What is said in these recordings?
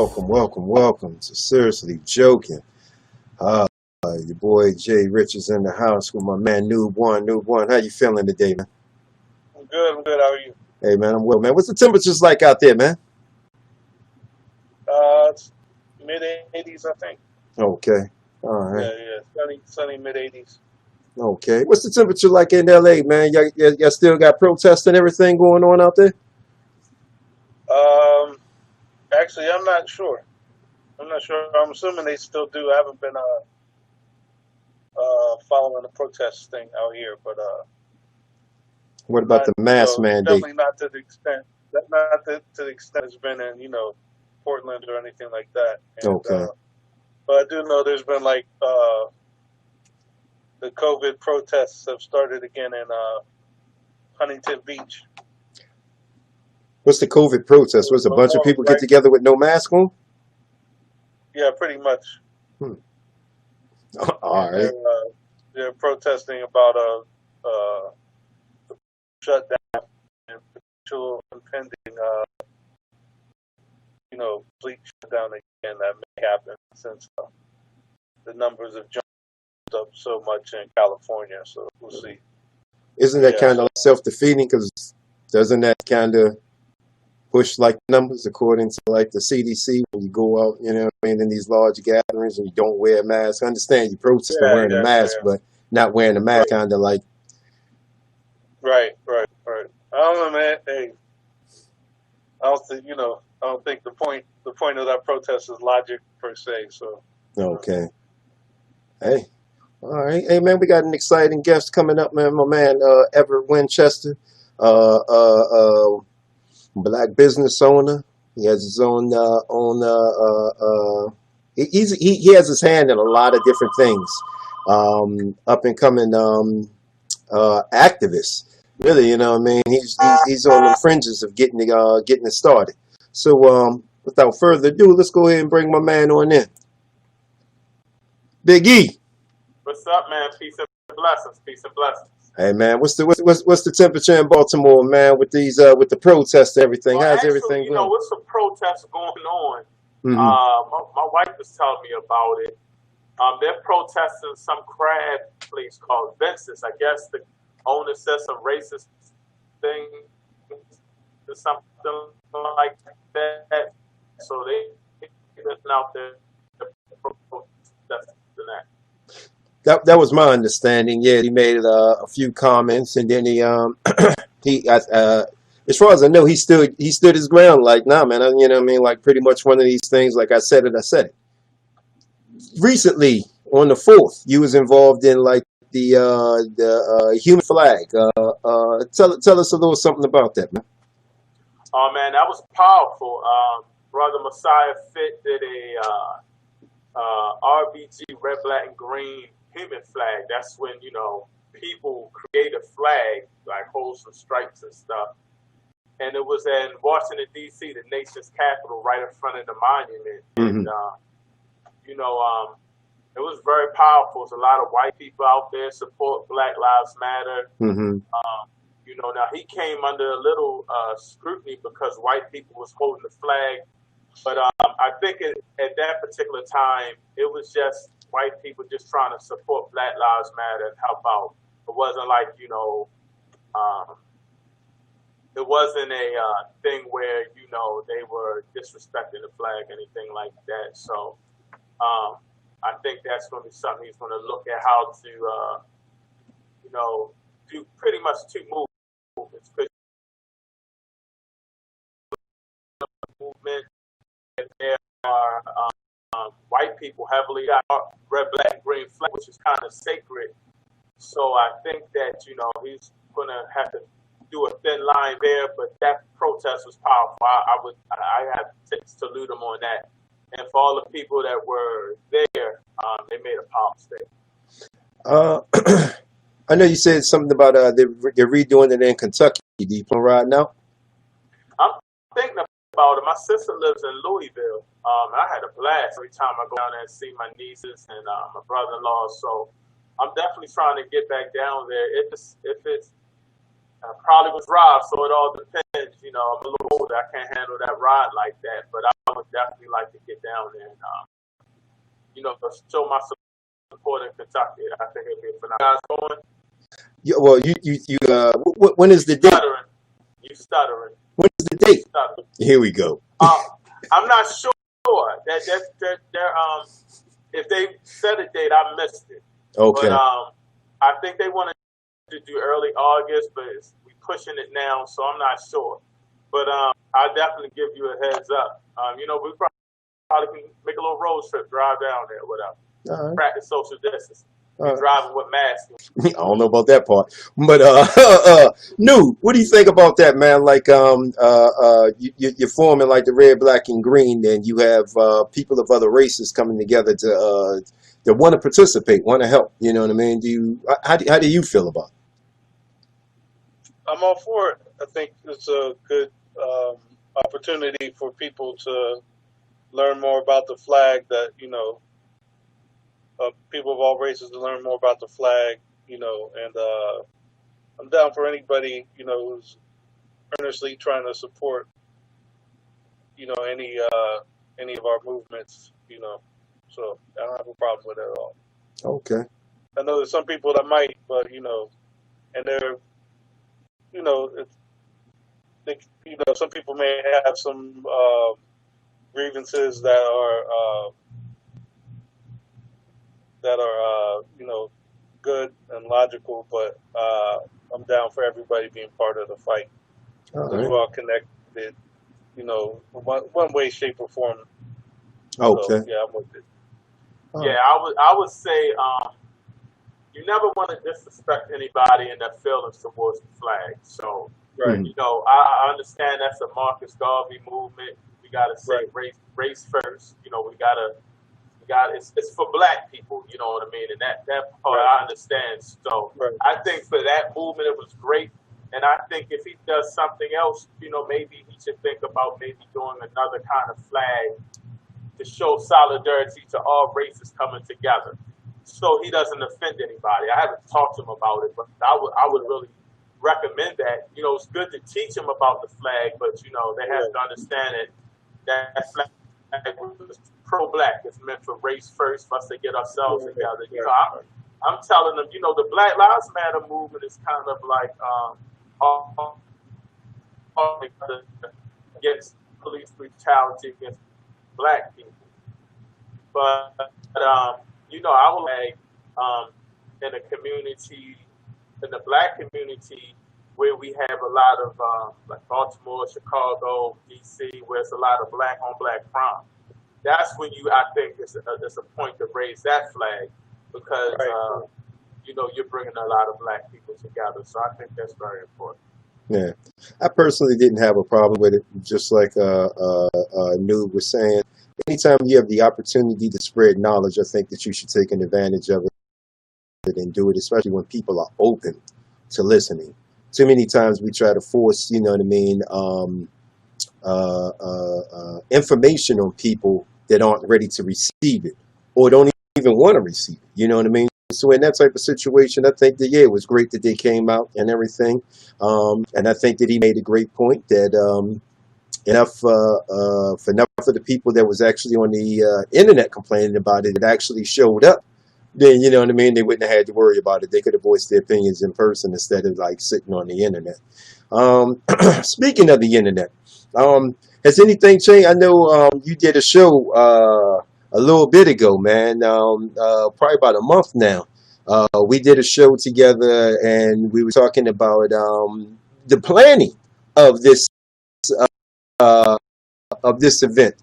welcome to Seriously Joking. Your boy JRICH is in the house with my man Noob One. How you feeling today, man? I'm good. How are you? Hey, man, I'm well, man. What's the temperatures like out there, man? It's mid-80s, I think. Okay, all right. Yeah. Sunny mid-80s. Okay, what's the temperature like in LA, man? Y'all still got protests and everything going on out there? Actually, I'm not sure. I'm assuming they still do. I haven't been following the protest thing out here, but What about the mask mandate? definitely not to the extent it's been in Portland or anything like that. And, Okay. but I do know there's been like the COVID protests have started again in Huntington Beach. What's the COVID protest? Was a bunch of people get together with no mask on? Yeah, pretty much. All right. They're protesting about a shutdown and potential impending, complete shutdown again that may happen since the numbers have jumped up so much in California. So we'll see. Isn't that kind of self-defeating? Because doesn't that kind of push like numbers according to like the CDC when you go out, in these large gatherings and you don't wear a mask? I understand you protest wearing a mask, but not wearing a mask kind of like. Right. I don't know, man. Hey, I don't think the point of that protest is logic per se. So. Okay. Hey. All right. Hey, man, we got an exciting guest coming up, man. My man, Everett Winchester, black business owner. He has his own he has his hand in a lot of different things. Up and coming activist. Really, he's on the fringes of getting it started. So without further ado, let's go ahead and bring my man on in. Big E. What's up, man? Peace and blessings. Hey, man, what's the temperature in Baltimore, man, with these with the protests and everything? Well, how's everything going? What's some protests going on? Mm-hmm. My wife was telling me about it. They're protesting some crab place called Vince's. I guess the owner said some racist thing or something like that. So they've been out there protesting that. That was my understanding. Yeah, he made a few comments, and then he as far as I know, he stood his ground. Like, nah, man, like pretty much one of these things. Like I said it. Recently, on the 4th, you was involved in like the human flag. Tell us a little something about that, man. Oh man, that was powerful. Brother Messiah Fit did a RBG red, black, and green human flag. That's when people create a flag like hold some stripes and stuff. And it was in Washington D.C., the nation's capital, right in front of the monument. Mm-hmm. And it was very powerful. There's a lot of white people out there support Black Lives Matter. Mm-hmm. Now he came under a little scrutiny because white people was holding the flag. But I think at that particular time, it was just white people just trying to support Black Lives Matter and help out. It wasn't like, it wasn't a thing where, they were disrespecting the flag, anything like that. So I think that's going to be something he's going to look at how to, do pretty much two movements. Movement. There are white people heavily got red, black, green flag, which is kind of sacred. So I think that he's going to have to do a thin line there. But that protest was powerful. I have to salute him on that. And for all the people that were there, they made a powerful statement. I know you said something about they're redoing it in Kentucky. Do you plan right now? I'm thinking about it. My sister lives in Louisville. I had a blast every time I go down there and see my nieces and my brother-in-law. So I'm definitely trying to get back down there. If it's probably was ride, so it all depends. I'm a little older. I can't handle that ride like that. But I would definitely like to get down there and show my support in Kentucky. I think it'd be a phenomenal. Guys going? Yeah, well, when is the date? Stuttering. You stuttering. When is the date? Stuttering. Here we go. I'm not sure. If they set a date, I missed it. Okay. But I think they wanted to do early August, but we pushing it now, so I'm not sure. But I'll definitely give you a heads up. We probably can make a little road trip, drive down there, whatever. All right. Practice social distance. Driving with masks. I don't know about that part, but New, what do you think about that, man? Like, you're forming like the red, black, and green, and you have people of other races coming together to want to participate, want to help. You know what I mean? How do you feel about it? I'm all for it. I think it's a good opportunity for people to learn more about the flag. That people of all races to learn more about the flag, and I'm down for anybody, who's earnestly trying to support, any of our movements, so I don't have a problem with it at all. Okay. I know there's some people that might, but, and they're, some people may have some grievances that are good and logical, but I'm down for everybody being part of the fight. All We're right. all connected, one way, shape, or form. Okay. So, yeah, I'm with it. Yeah, I would say you never want to disrespect anybody in their feelings towards the flag. So, Right. I understand that's a Marcus Garvey movement. We gotta say race first. It's for black people, you know what I mean? And that part I understand. So I think for that movement it was great. And I think if he does something else, maybe he should think about maybe doing another kind of flag to show solidarity to all races coming together. So he doesn't offend anybody. I haven't talked to him about it, but I would really recommend that. It's good to teach them about the flag, but they have to understand that flag was pro-black. It's meant for race first, for us to get ourselves together. I'm telling them, the Black Lives Matter movement is kind of like against police brutality against black people. But I would like in a community, in the black community, where we have a lot of like Baltimore, Chicago, DC, where it's a lot of black on black crime. That's when I think it's a point to raise that flag, because you're bringing a lot of black people together. So I think that's very important. Yeah, I personally didn't have a problem with it. Just like Noob was saying, anytime you have the opportunity to spread knowledge, I think that you should take advantage of it and do it, especially when people are open to listening. Too many times we try to force, information on people that aren't ready to receive it or don't even want to receive it. You know what I mean? So in that type of situation, I think that, it was great that they came out and everything. And I think that he made a great point that enough of the people that was actually on the internet complaining about it actually showed up. Then, you know what I mean? They wouldn't have had to worry about it. They could have voiced their opinions in person instead of like sitting on the internet. Speaking of the internet, has anything changed? I know you did a show a little bit ago, man, probably about a month now. We did a show together and we were talking about the planning of this event.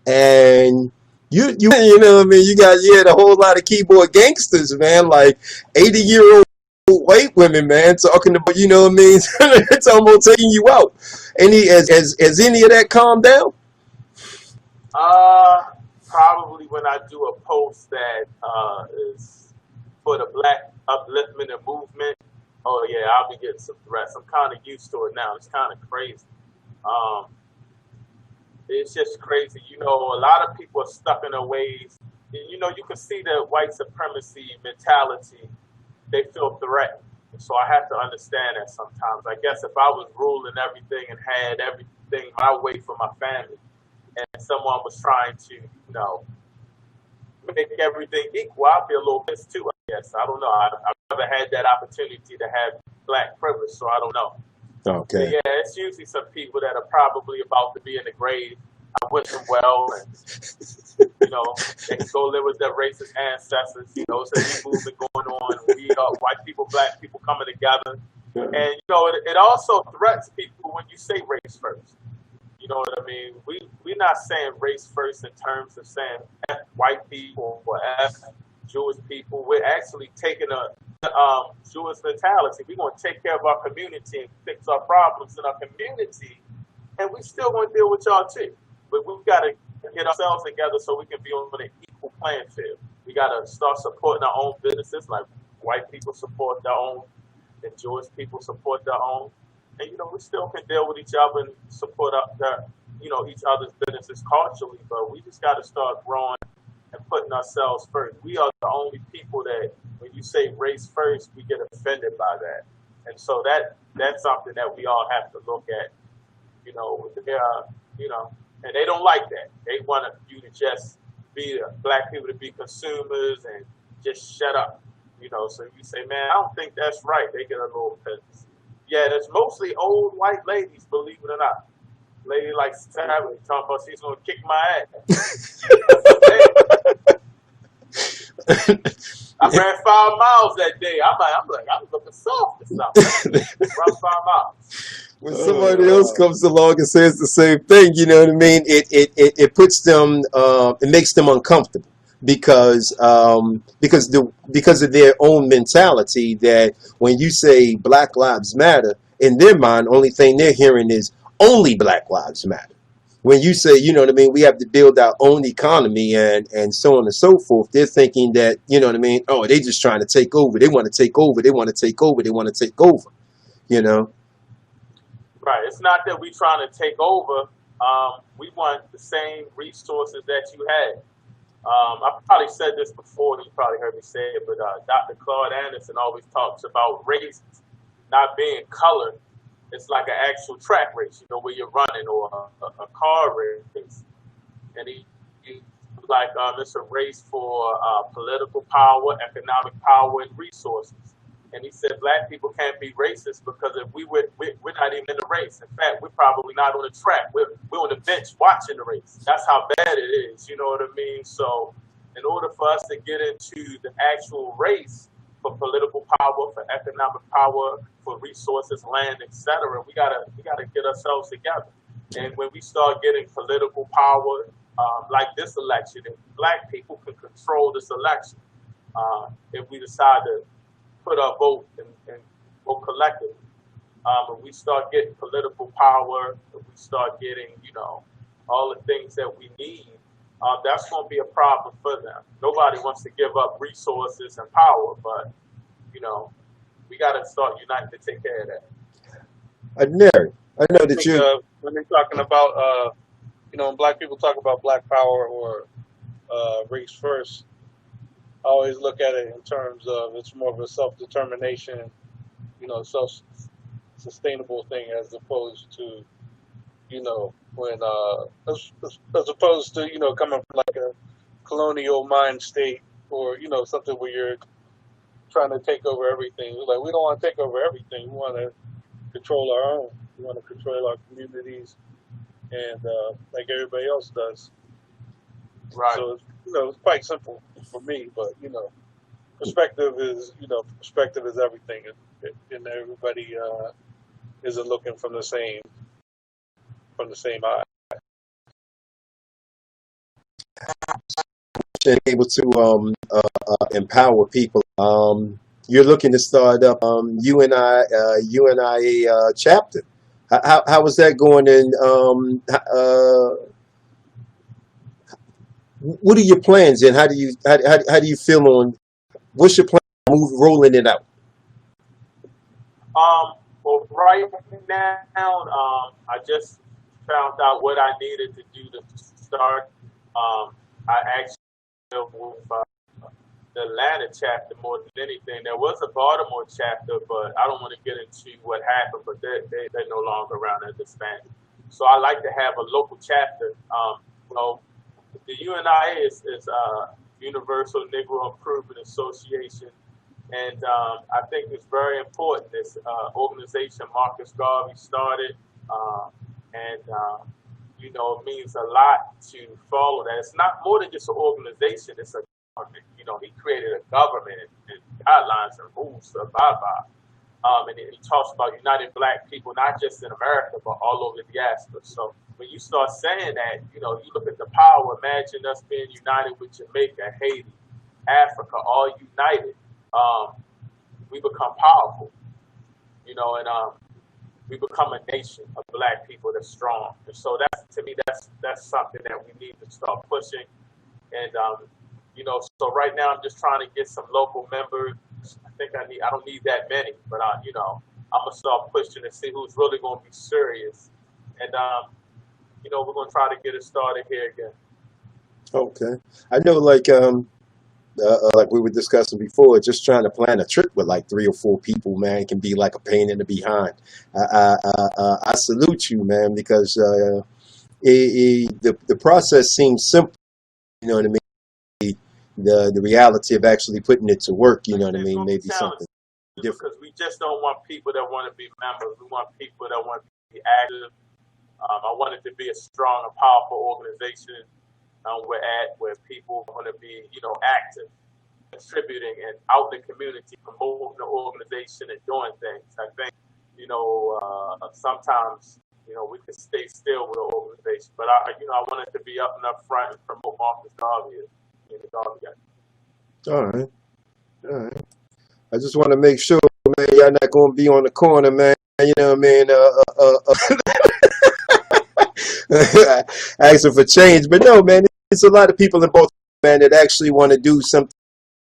And you know what I mean? You had a whole lot of keyboard gangsters, man, like 80-year-old white women, man, talking about, you know what I mean? It's almost taking you out. Has any of that calmed down? Probably when I do a post that is for the black upliftment and movement. Oh yeah, I'll be getting some threats. I'm kind of used to it now. It's kind of crazy. It's just crazy. A lot of people are stuck in their ways. You can see the white supremacy mentality. They feel threatened. So I have to understand that sometimes. I guess if I was ruling everything and had everything my way for my family, and someone was trying to, make everything equal, I'd be a little pissed too, I guess. I don't know. I've never had that opportunity to have black privilege, so I don't know. Okay. But yeah, it's usually some people that are probably about to be in the grave. I wish them well, and they can go live with their racist ancestors. It's a new movement going on. We white people, black people coming together, and it also threats people when you say race first. You know what I mean? We're not saying race first in terms of saying F white people or F Jewish people. We're actually taking a Jewish mentality. We're going to take care of our community and fix our problems in our community, and we still going to deal with y'all too. But we've got to get ourselves together so we can be on an equal playing field. We got to start supporting our own businesses, like white people support their own, and Jewish people support their own. And, we still can deal with each other and support each other's businesses culturally, but we just got to start growing and putting ourselves first. We are the only people that, when you say race first, we get offended by that. And so that's something that we all have to look at, and they don't like that. They want you to just be black people to be consumers and just shut up, So you say, man, I don't think that's right. They get a little pissed. Yeah, there's mostly old white ladies, believe it or not. Lady like Sarah talking about she's gonna kick my ass. I ran 5 miles that day. I'm looking soft or something. Run 5 miles. When somebody else comes along and says the same thing, you know what I mean? It puts them, it makes them uncomfortable because of their own mentality, that when you say Black Lives Matter, in their mind, only thing they're hearing is only Black Lives Matter. When you say, you know what I mean, we have to build our own economy and so on and so forth, they're thinking that, you know what I mean, oh, they just trying to take over. They want to take over. They want to take over. They want to take over, Right. It's not that we're trying to take over. We want the same resources that you had. I probably said this before, and you probably heard me say it, but Dr. Claude Anderson always talks about race not being color. It's like an actual track race, where you're running, or a car race. And he like, it's a race for political power, economic power, and resources. And he said black people can't be racist because if we're not even in the race. In fact, we're probably not on the track. We're on the bench watching the race. That's how bad it is. You know what I mean? So in order for us to get into the actual race for political power, for economic power, for resources, land, etc., we gotta get ourselves together. And when we start getting political power, like this election, if black people can control this election, if we decide to put our vote and vote collectively. If we start getting political power, if we start getting, all the things that we need, that's going to be a problem for them. Nobody wants to give up resources and power, but, we got to start uniting to take care of that. I know that you. When they're talking about, when black people talk about black power or race first, I always look at it in terms of it's more of a self-determination, self-sustainable thing, as opposed to, when as opposed to, coming from like a colonial mind state, or something where you're trying to take over everything. Like, we don't want to take over everything. We want to control our own. We want to control our communities, and like everybody else does. Right. So it's quite simple for me, but perspective is everything, and everybody isn't looking from the same eye. And able to empower people. You're looking to start up UNIA chapter. How was that going? And what are your plans, and how do you feel on what's your plan? Rolling it out. Well, right now, I just found out what I needed to do to start. I actually with the Atlanta chapter more than anything. There was a Baltimore chapter, but I don't want to get into what happened. But they're no longer around at this time. So I like to have a local chapter Well, the UNIA is Universal Negro Improvement Association, and I think it's very important. This organization Marcus Garvey started, and you know, it means a lot to follow that. It's not more than just an organization; it's a government. You know, he created a government and guidelines and rules to abide by. And he talks about uniting Black people, not just in America, but all over the diaspora. So when you start saying that, you know, you look at the power. Imagine us being united with Jamaica, Haiti, Africa, all united. We become powerful, you know, and we become a nation of Black people that's strong. And so that's, to me, that's something that we need to start pushing. And you know, so right now I'm just trying to get some local members. I don't need that many, but you know, I'm gonna start pushing and see who's really gonna be serious. And you know, we're gonna try to get it started here again. Okay. I know, like we were discussing before, just trying to plan a trip with like 3 or 4 people, man, can be like a pain in the behind. I salute you, man, because the process seems simple. You know what I mean? The reality of actually putting it to work, you know what I mean? Maybe something different. Because we just don't want people that want to be members. We want people that want to be active. I want it to be a strong and powerful organization where people want to be, you know, active, contributing, and out in the community, promoting the organization and doing things. I think, you know, sometimes, you know, we can stay still with the organization, but I want it to be up and up front and promote Marcus Garvey. All right. I just want to make sure, man, y'all not going to be on the corner, man. You know what I mean? Asking for change. But no, man, it's a lot of people in both, man, that actually want to do something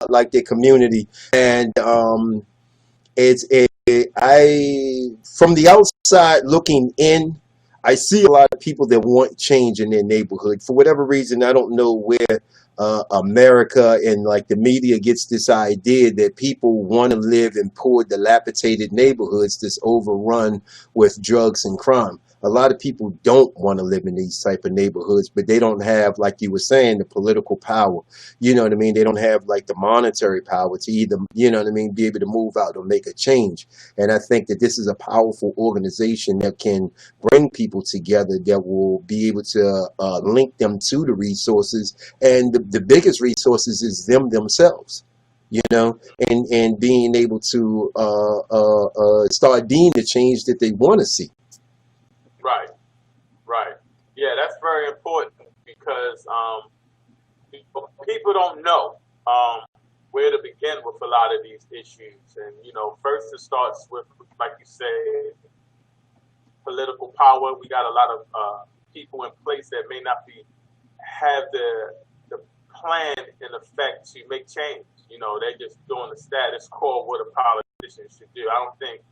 like their community. And from the outside looking in, I see a lot of people that want change in their neighborhood. For whatever reason, I don't know where America and like the media gets this idea that people want to live in poor, dilapidated neighborhoods that's overrun with drugs and crime. A lot of people don't want to live in these type of neighborhoods, but they don't have, like you were saying, the political power. You know what I mean? They don't have like the monetary power to either, you know what I mean, be able to move out or make a change. And I think that this is a powerful organization that can bring people together, that will be able to link them to the resources. And the biggest resources is them themselves, you know, and being able to start being the change that they want to see. Right. Yeah, that's very important because people don't know where to begin with a lot of these issues. And, you know, first it starts with, like you said, political power. We got a lot of people in place that may not have the plan in effect to make change. You know, they're just doing the status quo of what a politician should do. I don't think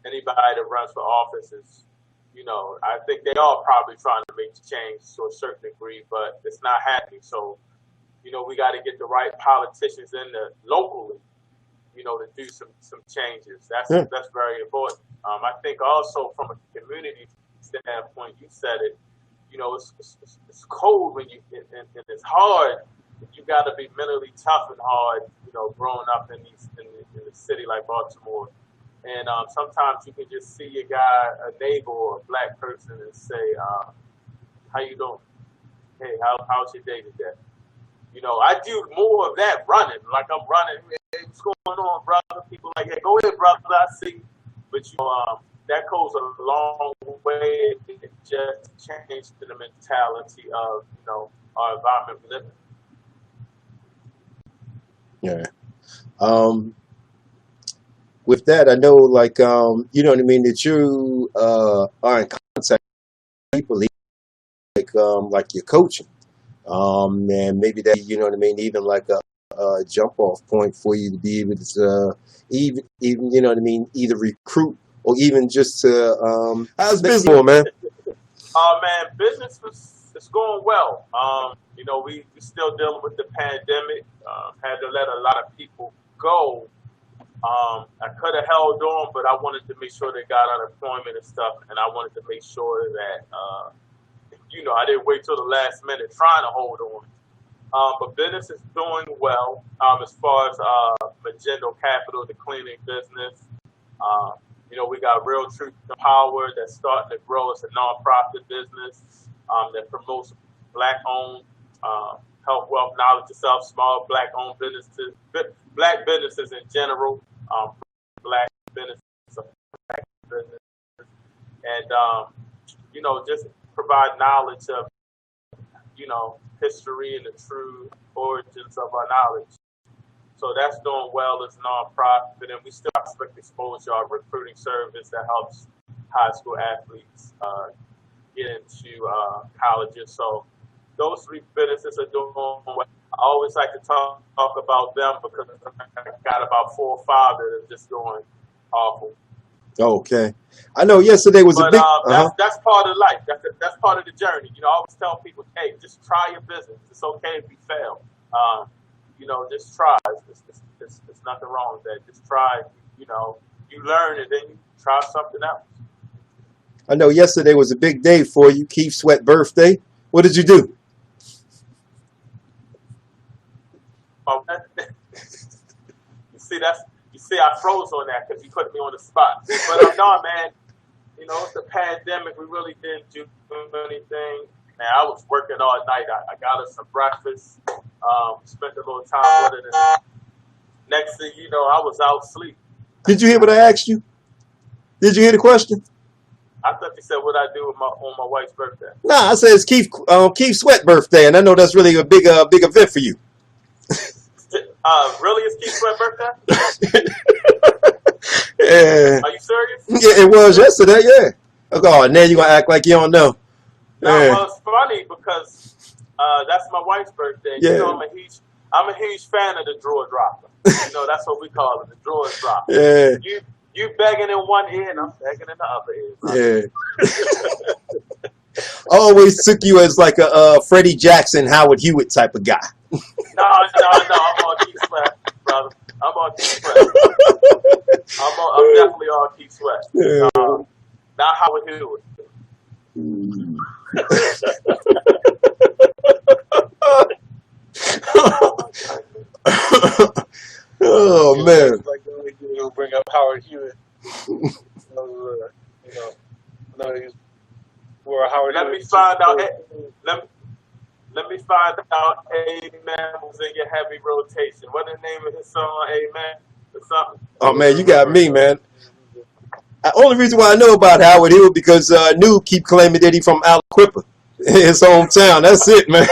anybody that runs for office is, you know, I think they are probably trying to make change to a certain degree, but it's not happening. So, you know, we got to get the right politicians in the locally, you know, to do some changes. That's very important. I think also from a community standpoint, you said it, you know, it's cold when and it's hard. You got to be mentally tough and hard, you know, growing up in a city like Baltimore. And sometimes you can just see a neighbor or a Black person and say, how you doing? Hey, how's your day today? You know, I do more of that running. Like I'm running, hey, what's going on, brother? People like, hey, go ahead, brother, I see. But, you know, that goes a long way to just change the mentality of, you know, our environment we live in. Yeah. With that, I know, like, you know what I mean, that you are in contact with people, like your coaching, and maybe that, you know what I mean, even like a jump off point for you to be able to even you know what I mean, either recruit or even just to how's business going, man? Man, business is going well. You know, we still dealing with the pandemic. Had to let a lot of people go. I could have held on, but I wanted to make sure they got unemployment and stuff, and I wanted to make sure that I didn't wait till the last minute trying to hold on. But business is doing well as far as Magento Capital, the cleaning business. We got Real Truth and Power that's starting to grow as a nonprofit business that promotes Black-owned health, wealth, knowledge, yourself, small Black-owned businesses, Black businesses in general, Black businesses, Black businesses, and just provide knowledge of history and the true origins of our knowledge. So that's doing well as a nonprofit, and we still expect exposure, our recruiting service that helps high school athletes get into colleges. So those three businesses are doing well. I always like to talk about them because I got about 4 or 5 that are just doing awful. Okay. I know yesterday was a big... That's part of life. That's part of the journey. I always tell people, hey, just try your business. It's okay if you fail. Just try. There's nothing wrong with that. Just try. You learn and then you try something else. I know yesterday was a big day for you, Keith Sweat birthday. What did you do? You see, I froze on that because you put me on the spot. But no, man, it's the pandemic. We really didn't do anything. Man, I was working all night. I got us some breakfast. Spent a little time with it. And next thing you know, I was out asleep. Did you hear what I asked you? Did you hear the question? I thought you said what I do on my wife's birthday. Nah, I said it's Keith Sweat birthday, and I know that's really a big event for you. Really, it's Keith Sweat birthday? Yeah. Are you serious? Yeah, it was yesterday. Yeah. Oh, now you gonna act like you don't know? No, Yeah. well, it's funny because that's my wife's birthday. Yeah. I'm a huge fan of the drawer dropper. That's what we call it, the drawer dropper. Yeah. You begging in one ear and I'm begging in the other ear. Yeah. I always took you as like a Freddie Jackson, Howard Hewitt type of guy. No, I'm on Keith Sweat, brother. I'm on Keith Sweat. I'm definitely on Keith Sweat. Yeah. Not Howard Hewitt. Oh man! Like you'll bring up Howard Hewitt. Where Howard Let Hewitt. me find out. Let me find out. Amen was in your heavy rotation. What the name of his song? Amen or something? Oh man, you got me, man. The only reason why I know about Howard Hewitt because Nude keep claiming that he from Aliquippa, his hometown. That's it, man.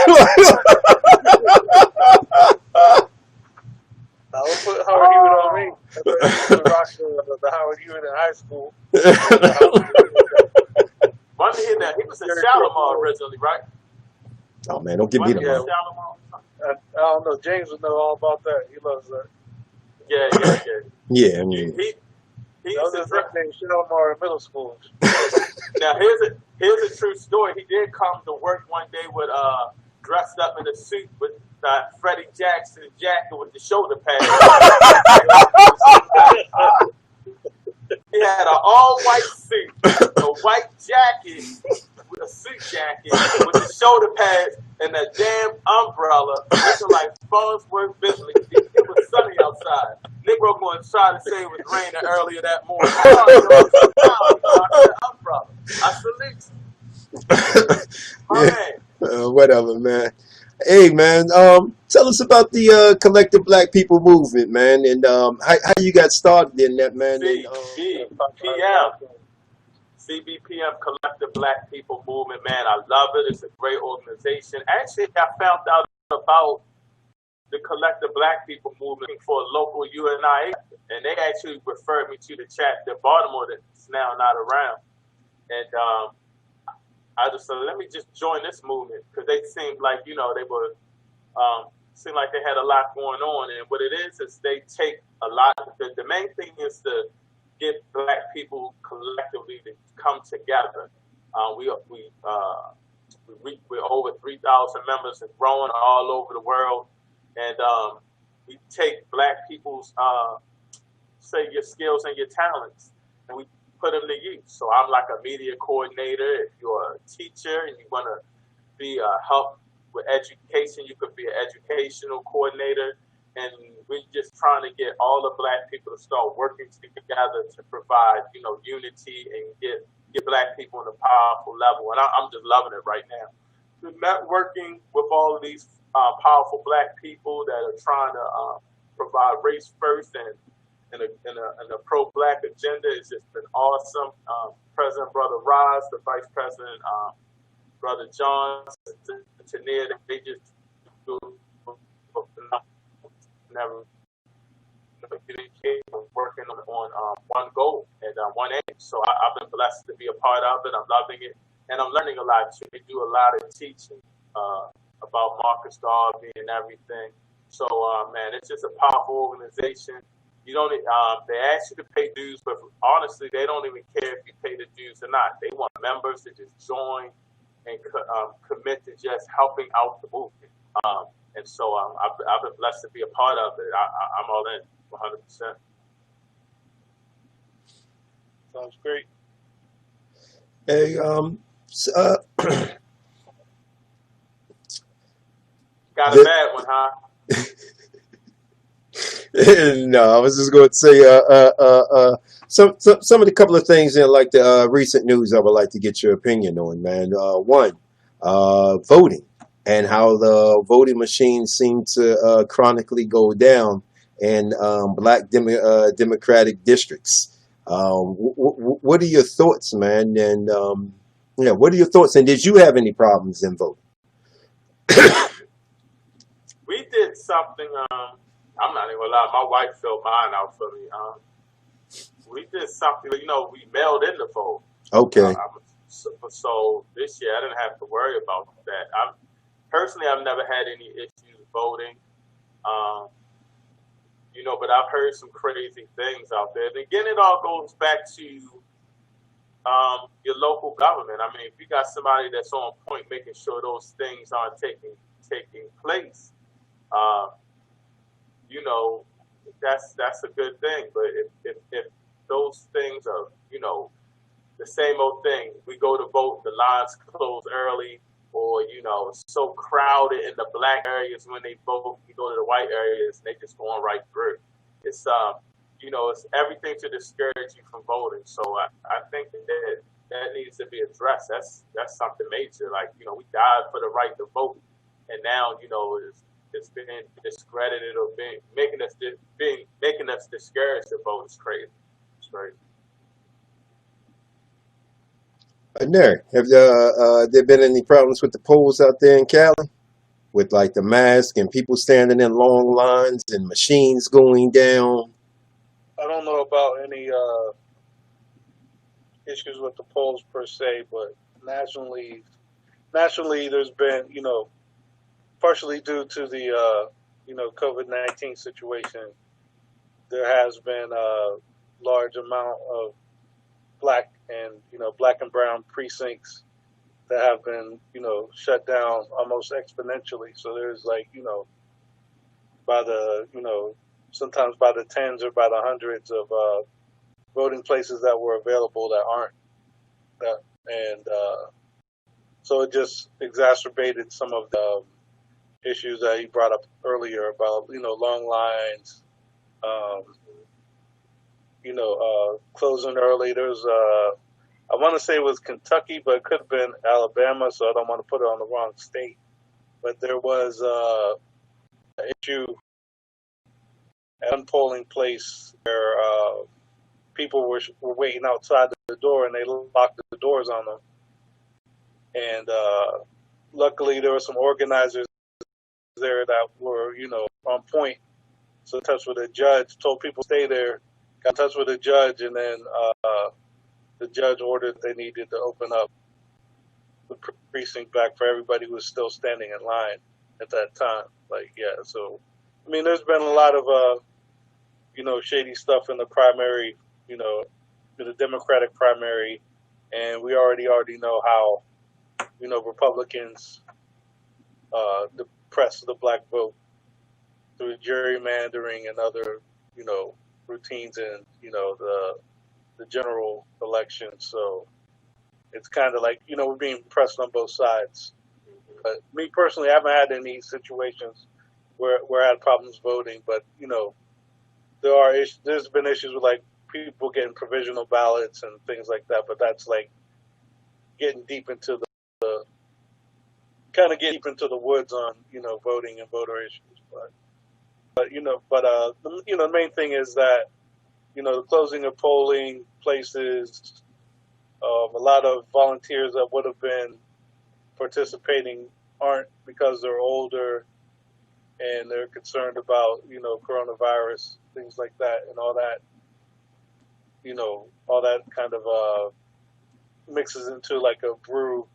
I would put Howard Hewitt on me. The Howard Hewitt in high school. One to hear that. He was in Shalimar originally, right? Oh man, don't give me the money. I don't know. James would know all about that. He loves that. Yeah. Yeah, I mean. He that was his nickname, Shalimar in middle school. Now here's a true story. He did come to work one day with dressed up in a suit with Freddie Jackson jacket with the shoulder pads. He had an all-white suit, a white jacket with a suit jacket with the shoulder pads and a damn umbrella looking like Farnsworth Bentley. It was sunny outside. Negro going to try to say it was raining earlier that morning. Umbrella. I salute you. Whatever, man. Hey, man. Tell us about the Collective Black People Movement, man, and how you got started in that, man. CBPM, Collective Black People Movement, man. I love it. It's a great organization. Actually, I found out about the Collective Black People Movement for a local UNI, and they actually referred me to the chapter in Baltimore that's now not around. And I just said, let me just join this movement because they seemed like, they were, seemed like they had a lot going on. And what it is they take a lot. The main thing is to get Black people collectively to come together. We're over 3,000 members and growing all over the world. And we take Black people's, say, your skills and your talents, and we put them to use. So I'm like a media coordinator. If you're a teacher and you want to be help with education, you could be an educational coordinator. And we're just trying to get all the Black people to start working together to provide, unity and get Black people on a powerful level. And I'm just loving it right now. The networking with all of these powerful Black people that are trying to provide race first and a pro-Black agenda has just been awesome. President Brother Roz, the Vice President Brother John, Anire, they just do never working on one goal and one aim. So I've been blessed to be a part of it. I'm loving it, and I'm learning a lot too. They do a lot of teaching about Marcus Garvey and everything. So man, it's just a powerful organization. You don't. They ask you to pay dues, but honestly, they don't even care if you pay the dues or not. They want members to just join and commit to just helping out the movement. And so I've been blessed to be a part of it. I'm all in 100%. Sounds great. Hey, Got a bad one, huh? no, I was just going to say some of the couple of things in like the recent news I would like to get your opinion on, man. One, voting and how the voting machines seem to chronically go down in Black Democratic districts. What are your thoughts, man? And what are your thoughts? And did you have any problems in voting? We did something. I'm not even gonna lie. My wife filled mine out for me. We did something. We mailed in the vote. Okay. So this year I didn't have to worry about that. I've never had any issues voting. But I've heard some crazy things out there. And again, it all goes back to your local government. I mean, if you got somebody that's on point, making sure those things aren't taking place, that's a good thing. But if those things are, the same old thing, we go to vote, the lines close early, or it's so crowded in the Black areas when they vote, you go to the white areas and they just going right through. It's it's everything to discourage you from voting. So I think that needs to be addressed. That's something major. Like, we died for the right to vote, and now it's been discredited or making us discouraged to vote. It's crazy. It's crazy. Anire, have there been any problems with the polls out there in Cali? With like the mask and people standing in long lines and machines going down? I don't know about any issues with the polls per se, but nationally, there's been, partially due to the, COVID-19 situation, there has been a large amount of black and brown precincts that have been, shut down almost exponentially. So there's by the, sometimes by the tens or by the hundreds of voting places that were available that aren't. So it just exacerbated some of the issues that he brought up earlier about, long lines, closing early. There's I want to say it was Kentucky, but it could have been Alabama, so I don't want to put it on the wrong state. But there was an issue at one polling place where people were waiting outside the door, and they locked the doors on them. And luckily, there were some organizers there that were, on point. So in touch with the judge, told people to stay there, got in touch with the judge, and then the judge ordered they needed to open up the precinct back for everybody who was still standing in line at that time. So, I mean, there's been a lot of, shady stuff in the primary, in the Democratic primary, and we already know how, Republicans depress the black vote through gerrymandering and other, routines and, the the general election. So it's kind of like, we're being pressed on both sides. But me personally, I haven't had any situations where I had problems voting. But there's been issues with like people getting provisional ballots and things like that. But that's like getting deep into the woods on voting and voter issues. But the main thing is that the closing of polling places, a lot of volunteers that would have been participating aren't because they're older and they're concerned about coronavirus, things like that, and all that kind of mixes into like a brew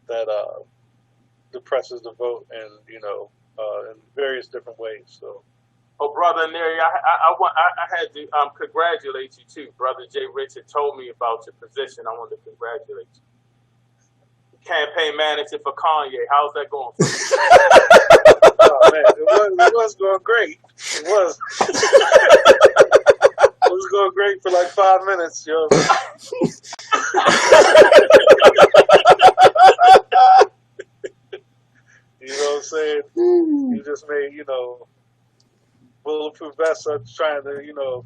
that depresses the vote and in various different ways. So. Oh, Brother Anire, I had to congratulate you too. Brother JRICH had told me about your position. I wanted to congratulate you. Campaign manager for Kanye. How's that going for you? Oh man, it was going great. It was. It was going great for like 5 minutes, yo. You know what I'm saying? You just made, bulletproof vests are trying to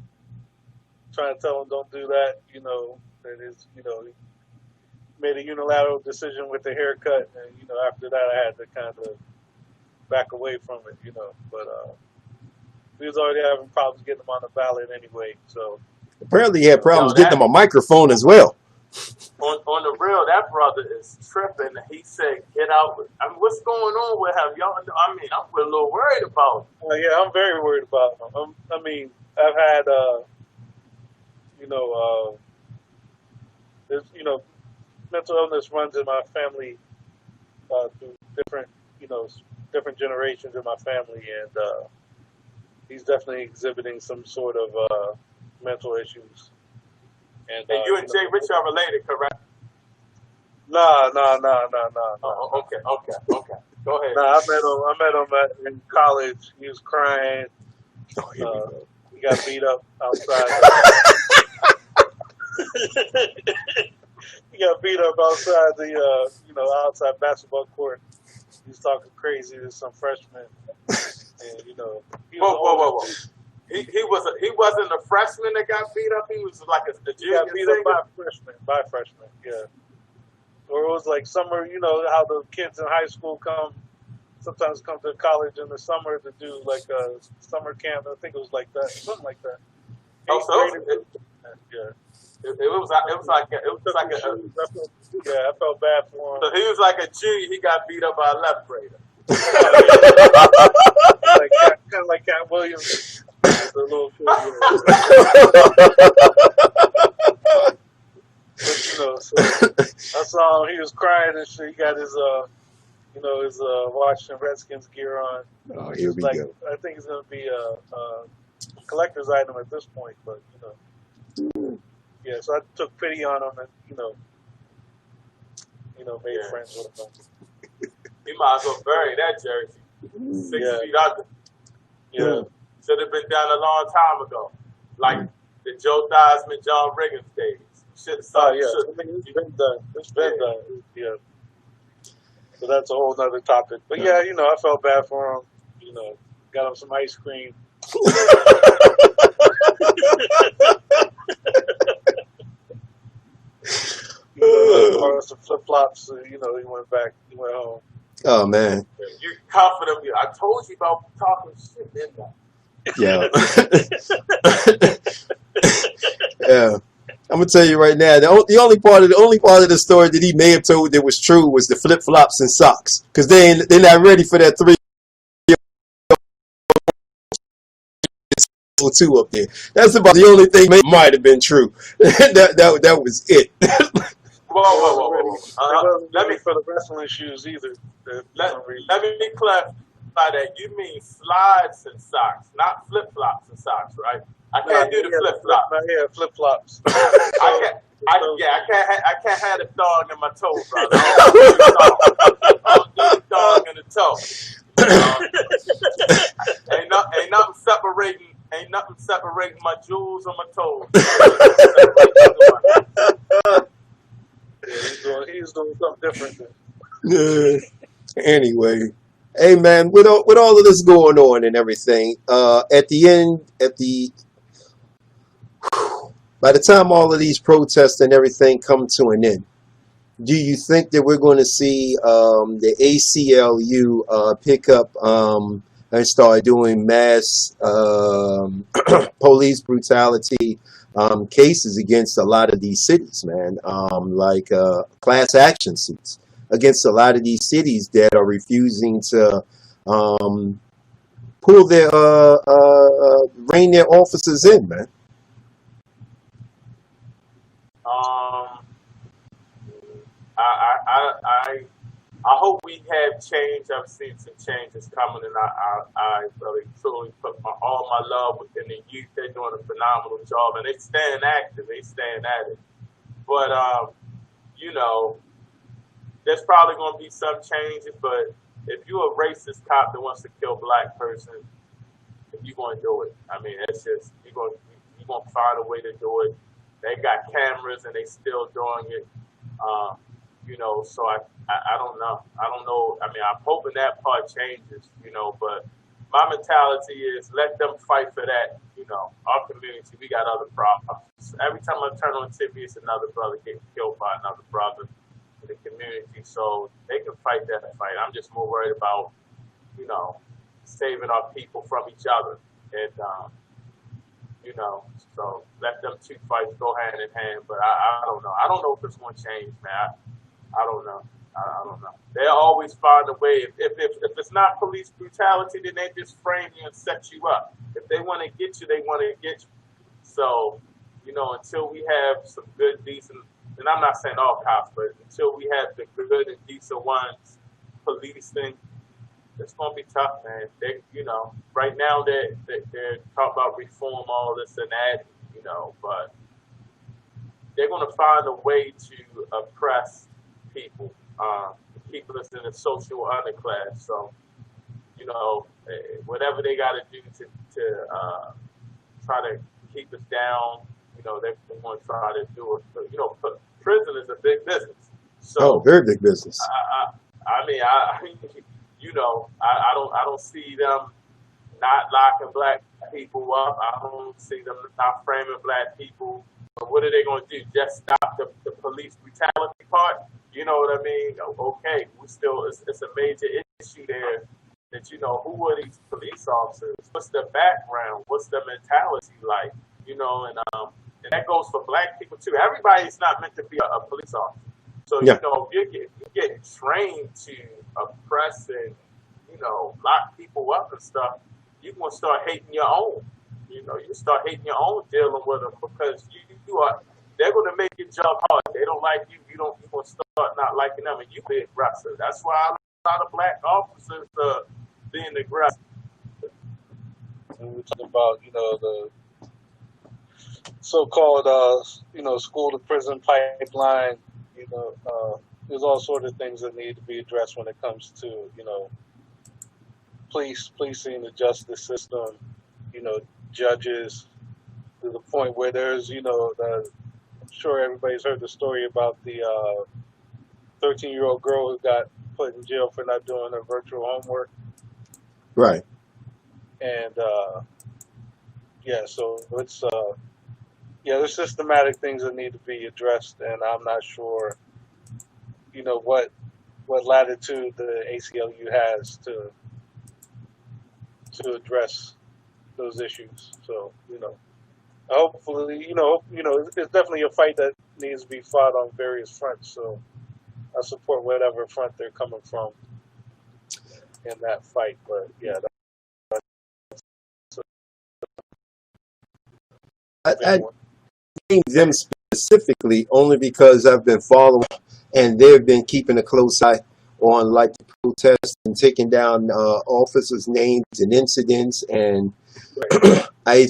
tell them don't do that, and it's, made a unilateral decision with the haircut, and, after that I had to kind of back away from it, but we was already having problems getting them on the ballot anyway, so. Apparently he had problems getting them a microphone as well. On the real, that brother is tripping. He said, "Get out." What's going on with him? Y'all, I'm a little worried about him. Well, yeah, I'm very worried about him. I've had, there's, mental illness runs in my family through different generations in my family, and he's definitely exhibiting some sort of mental issues. And you and JRICH are related, correct? No. Oh, okay. Go ahead. I met him in college. He was crying. He got beat up outside. He got beat up outside the outside basketball court. He was talking crazy to some freshmen. And he was whoa. He wasn't a freshman that got beat up. He was like a junior. He got beat up by freshmen. Yeah. Or it was like summer. You know how the kids in high school sometimes come to college in the summer to do like a summer camp. I think it was like that, something like that. Yeah. It was like I felt bad for him. So he was like a junior. He got beat up by a 11th grader. Kind of like Cat Williams. The little kid, But, so I saw him. He was crying and shit. He got his his Washington Redskins gear on. Oh, here we go. I think it's gonna be a collector's item at this point, but yeah. So I took pity on him and made friends with him. He might as well bury that jersey 6 feet under. Yeah. Should have been done a long time ago, like the Joe Theismann, John Riggins days. Should have started. It's been done. It's been done. Yeah. So that's a whole other topic. But yeah, I felt bad for him. Got him some ice cream. Some flip flops. So, he went back. He went home. Oh man. You confident? I told you about talking shit, didn't I? Yeah. Yeah. I'm gonna tell you right now. The only part of the story that he may have told that was true was the flip flops and socks, because they're not ready for that 302 up there. That's about the only thing might have been true. that was it. Whoa. Let me for the wrestling shoes either. Let me clarify that. You mean slides and socks, not flip flops and socks, right? I can't do the flip flops. Yeah, flip flops. I can't have the dog in my toe, brother. I don't do the dog in the toe. Ain't nothing separating my jewels on my toes. was doing something different. Anyway, hey man, with all of this going on and everything, at the end, by the time all of these protests and everything come to an end, do you think that we're going to see the ACLU pick up and start doing mass police brutality cases against a lot of these cities, man? Like class action suits against a lot of these cities that are refusing to pull their rein their officers in, man. I hope we have change. I've seen some changes coming, and I really truly put all my love within the youth. They're doing a phenomenal job, and they staying active. They staying at it. But you know, there's probably going to be some changes. But if you're a racist cop that wants to kill a black person, you're going to do it. I mean, it's just you're going to find a way to do it. They got cameras, and they still doing it. You know, so I don't know. I don't know. I mean, I'm hoping that part changes, you know, but my mentality is let them fight for that. You know, our community, we got other problems. Every time I turn on TV, it's another brother getting killed by another brother in the community. So they can fight that fight. I'm just more worried about, you know, saving our people from each other. And, you know, so let them two fights go hand in hand. But I don't know. I don't know if it's going to change, man. I don't know. I don't know. They'll always find a way. If it's not police brutality, then they just frame you and set you up. If they want to get you, they want to get you. So, you know, until we have some good, decent, and I'm not saying all cops, but until we have the good and decent ones policing, it's going to be tough, man. They, you know, right now they're talking about reform, all this and that, you know, but they're going to find a way to oppress people, keep us in a social underclass. So, you know, whatever they got to do to try to keep us down, you know, they're going to try to do it. But, you know, prison is a big business. So, very big business. I mean, you know, I don't see them not locking black people up. I don't see them not framing black people. But what are they going to do? Just stop the police brutality part? You know what I mean? Okay, we still, it's a major issue there that, you know, who are these police officers? What's their background? What's their mentality like? You know, and that goes for black people too. Everybody's not meant to be a police officer. So, Yeah. you know, if you're getting trained to oppress and, you know, lock people up and stuff, you're going to start hating your own. You know, you start hating your own dealing with them because they're going to make your job hard. They don't like you. You're going to start not liking them, and you be aggressive. That's why a lot of black officers being aggressive. And we're talking about, you know, the so-called, you know, school to prison pipeline. You know, there's all sorts of things that need to be addressed when it comes to, you know, policing the justice system, you know, judges, to the point where there's, you know, I'm sure everybody's heard the story about the 13-year-old girl who got put in jail for not doing her virtual homework. Right. And, yeah, so it's, yeah, there's systematic things that need to be addressed, and I'm not sure, you know, what latitude the ACLU has to address those issues. So, you know, hopefully, you know, it's definitely a fight that needs to be fought on various fronts. So I support whatever front they're coming from in that fight. But yeah, I named them specifically only because I've been following, and they've been keeping a close eye on like the protests and taking down officers' names and incidents, and I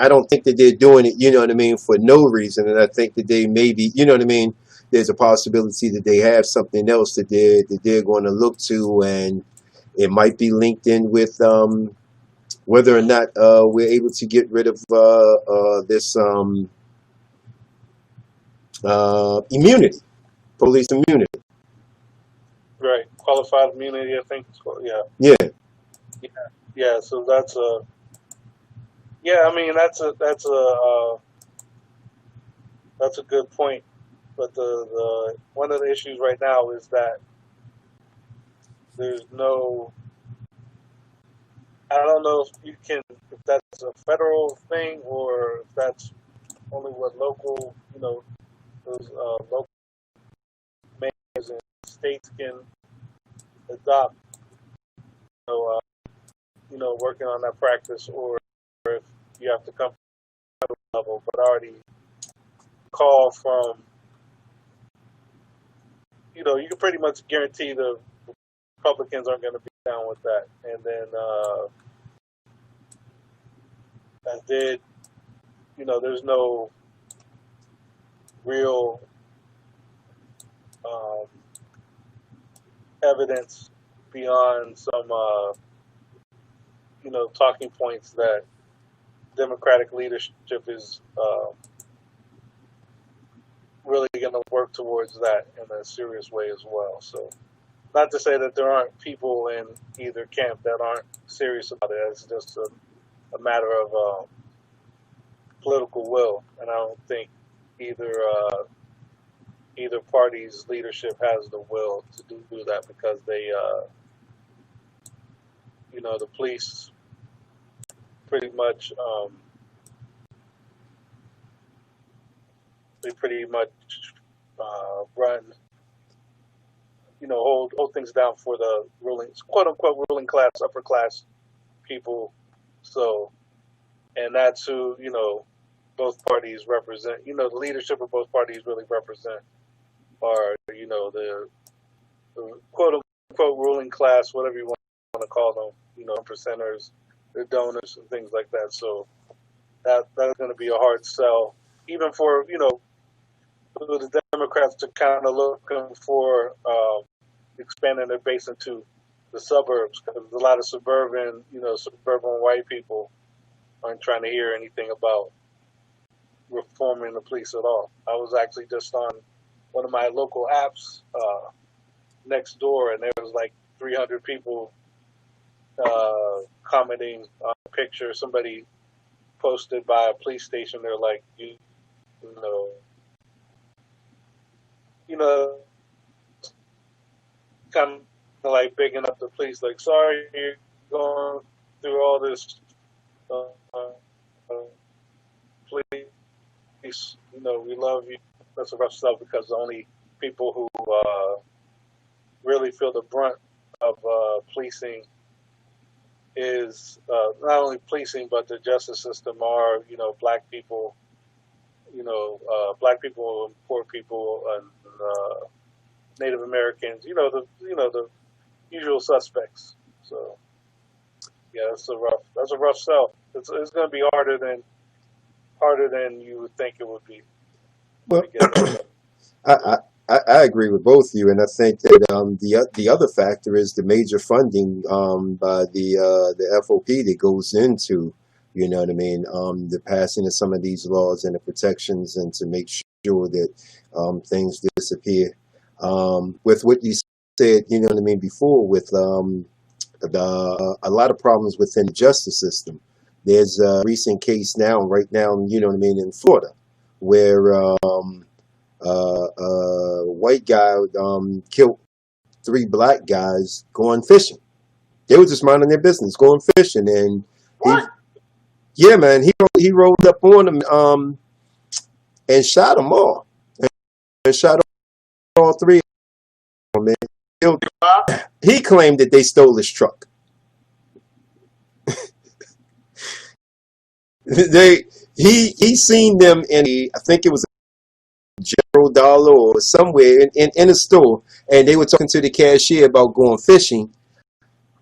don't think that they're doing it, you know what I mean, for no reason. And I think that they maybe, you know what I mean, there's a possibility that they have something else that they're going to look to, and it might be linked in with whether or not we're able to get rid of this immunity, police immunity. right. Qualified immunity, I think it's called. Yeah. Yeah. Yeah. Yeah. So that's a. Yeah, I mean that's a good point. But the one of the issues right now is that there's no. I don't know if that's a federal thing or if that's only what local, those local mayors and states can adopt. So, working on that practice, or if you have to come from the federal level, but already call from, you can pretty much guarantee the Republicans aren't going to be down with that. And then, there's no real evidence beyond some, talking points that Democratic leadership is really going to work towards that in a serious way as well. So, not to say that there aren't people in either camp that aren't serious about it. It's just a matter of political will, and I don't think either party's leadership has the will to do that because they, the police pretty much run, hold things down for the quote unquote ruling class, upper class people. So, and that's who, both parties represent, the leadership of both parties really represent are, the quote unquote ruling class, whatever you want to call them, percenters, the donors and things like that. So that's going to be a hard sell, even for, the Democrats to kind of looking for expanding their base into the suburbs, because a lot of suburban white people aren't trying to hear anything about reforming the police at all. I was actually just on one of my local apps next door, and there was like 300 people commenting on a picture somebody posted by a police station. They're like, kind of like bigging up the police, like, sorry you're going through all this, police, we love you. That's a rough stuff, because the only people who really feel the brunt of policing is not only policing, but the justice system are, black people, black people and poor people and Native Americans, the usual suspects. So yeah, that's a rough sell. It's going to be harder than you would think it would be. Well, I agree with both of you, and I think that the other factor is the major funding by the FOP that goes into, the passing of some of these laws and the protections, and to make sure that things disappear. With what you said, before, with a lot of problems within the justice system. There's a recent case right now, in Florida, where a white guy killed 3 black guys going fishing. They were just minding their business, going fishing, and he rolled up on them and shot them all, and shot all 3 of them. He claimed that they stole his truck. He seen them I think it was General Dollar or somewhere in a store, and they were talking to the cashier about going fishing.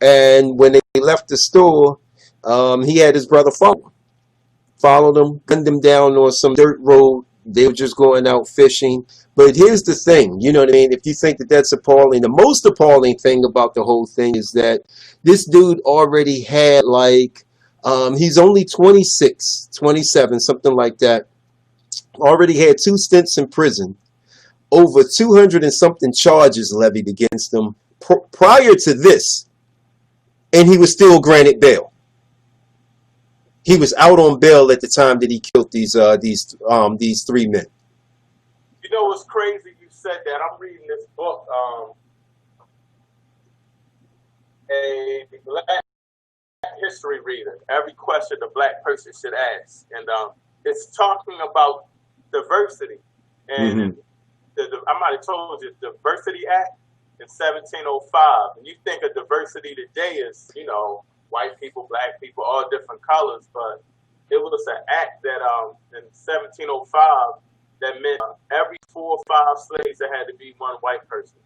And when they left the store, he had his brother followed them, gunned them down on some dirt road. They were just going out fishing. But here's the thing, if you think that that's appalling, the most appalling thing about the whole thing is that this dude already had he's only 26, 27, something like that. Already had 2 stints in prison, over 200 and something charges levied against him, prior to this, and he was still granted bail. He was out on bail at the time that he killed these 3 men. You know what's crazy? You said that. I'm reading this book, a black history reader. Every question a black person should ask, and it's talking about diversity. And I might have told you the Diversity Act in 1705. And you think of diversity today as, you know, white people, black people, all different colors, but it was an act that in 1705 that meant every 4 or 5 slaves there had to be 1 white person.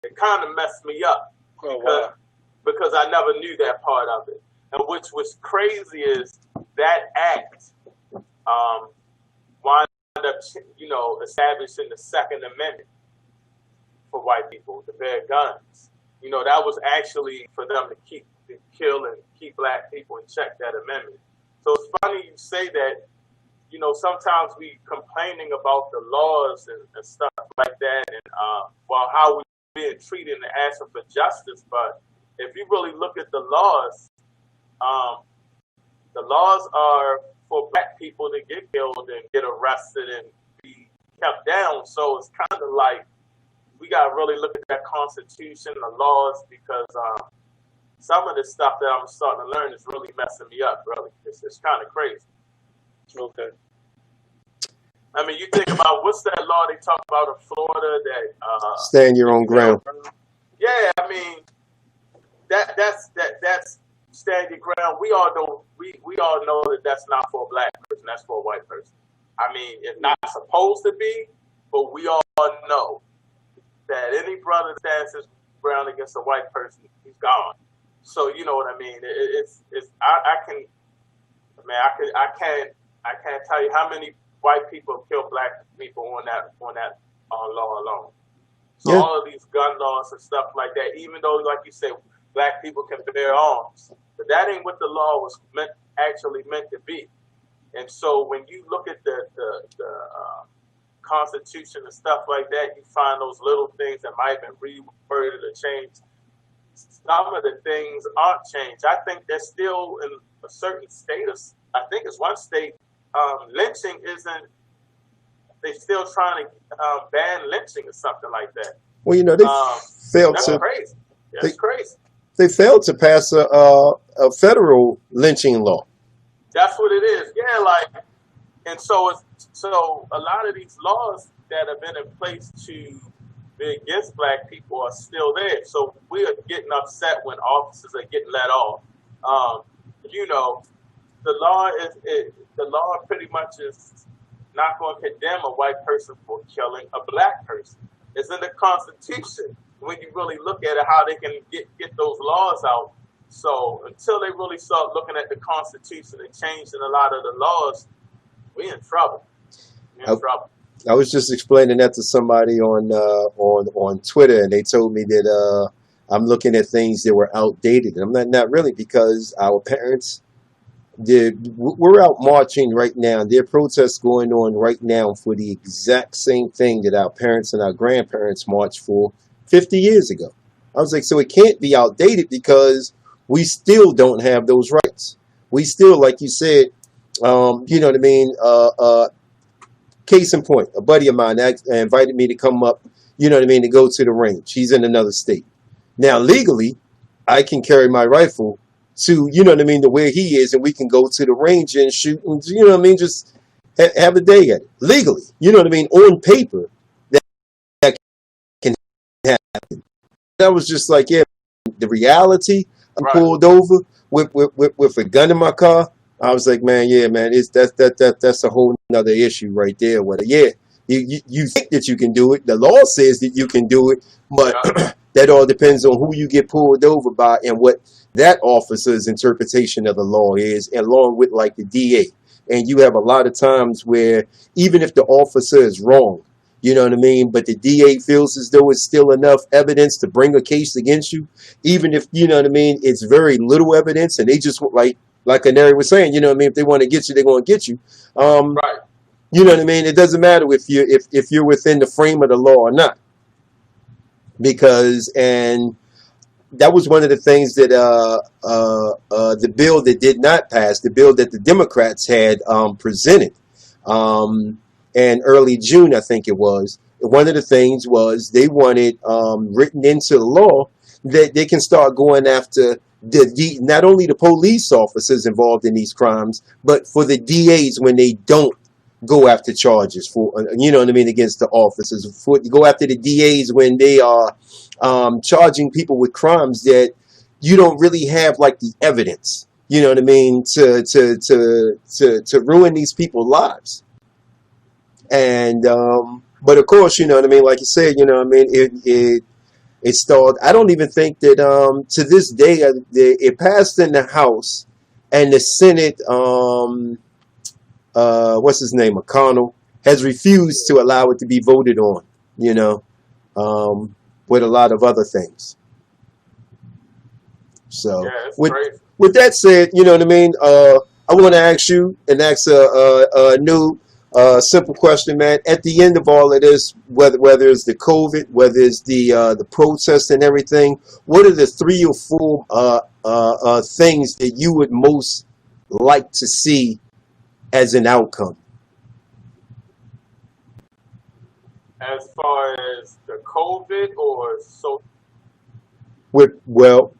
It kind of messed me up because I never knew that part of it. And which was crazy is that act wound up, you know, establishing the Second Amendment for white people to bear guns. You know, that was actually for them to kill and keep black people in check, that amendment. So it's funny you say that. You know, sometimes we complaining about the laws and stuff like that, and how we're being treated and asking for justice. But if you really look at the laws are for black people to get killed and get arrested and be kept down. So it's kind of like we got to really look at that Constitution, the laws, because some of the stuff that I'm starting to learn is really messing me up, really. It's kind of crazy. Okay. I mean, you think about what's that law they talk about in Florida that stand your own ground. Yeah, I mean that's stand your ground. We all know that that's not for a black person. That's for a white person. I mean, it's not supposed to be, but we all know that any brother stands his ground against a white person, he's gone. So you know what I mean. I can't tell you how many white people kill black people on that law alone. So yeah. All of these gun laws and stuff like that, even though, like you said, black people can bear arms, but that ain't what the law was actually meant to be. And so when you look at the Constitution and stuff like that, you find those little things that might have been reworded or changed. Some of the things aren't changed. I think they're still in a certain status. I think it's one state, lynching isn't, they're still trying to ban lynching or something like that. Well, you know, they failed that's to. Crazy. That's crazy. They failed to pass a federal lynching law. That's what it is. Yeah, like, and so a lot of these laws that have been in place to be against black people are still there. So we are getting upset when officers are getting let off. You know, the law pretty much is not going to condemn a white person for killing a black person. It's in the Constitution. When you really look at it, how they can get those laws out. So until they really start looking at the Constitution and changing a lot of the laws, we're in trouble. I was just explaining that to somebody on Twitter, and they told me that I'm looking at things that were outdated. And I'm not really, because our parents we're out marching right now. There are protests going on right now for the exact same thing that our parents and our grandparents marched for 50 years ago. I was like, so it can't be outdated, because we still don't have those rights. We still, like you said, you know what I mean? Case in point, a buddy of mine invited me to come up, you know what I mean, to go to the range. He's in another state. Now, legally, I can carry my rifle to, you know what I mean, to where he is, and we can go to the range and shoot, and, you know what I mean, just have a day at it. Legally, you know what I mean, on paper, that can happen. That was just like, yeah, the reality. I pulled over with a gun in my car. I was like, man, yeah, man, that's a whole nother issue right there. Whether, yeah, you think that you can do it. The law says that you can do it, but that all depends on who you get pulled over by and what that officer's interpretation of the law is, along with like the DA. And you have a lot of times where even if the officer is wrong, you know what I mean, but the DA feels as though it's still enough evidence to bring a case against you, even if, you know what I mean, it's very little evidence, and they just, like Anire was saying, you know what I mean, if they want to get you, they're going to get you. Right. You know what I mean? It doesn't matter if you're within the frame of the law or not. Because, and that was one of the things that the bill that did not pass, the bill that the Democrats had presented in early June, I think it was. One of the things was they wanted written into the law that they can start going after not only the police officers involved in these crimes, but for the DAs when they don't go after charges for, you know what I mean, against the officers. Go after the DAs when they are charging people with crimes that you don't really have like the evidence, you know what I mean, to ruin these people's lives. And but of course, you know what I mean, like you said, you know what I mean, it stalled. I don't even think that to this day it passed in the House and the Senate. What's his name? McConnell has refused to allow it to be voted on. You know, with a lot of other things. So Yeah, it's with crazy. with that said, you know what I mean. I want to ask you and ask a new simple question, man. At the end of all of this, whether it's the COVID, whether it's the protest and everything, what are the 3 or 4 things that you would most like to see as an outcome? As far as the COVID or so, Well,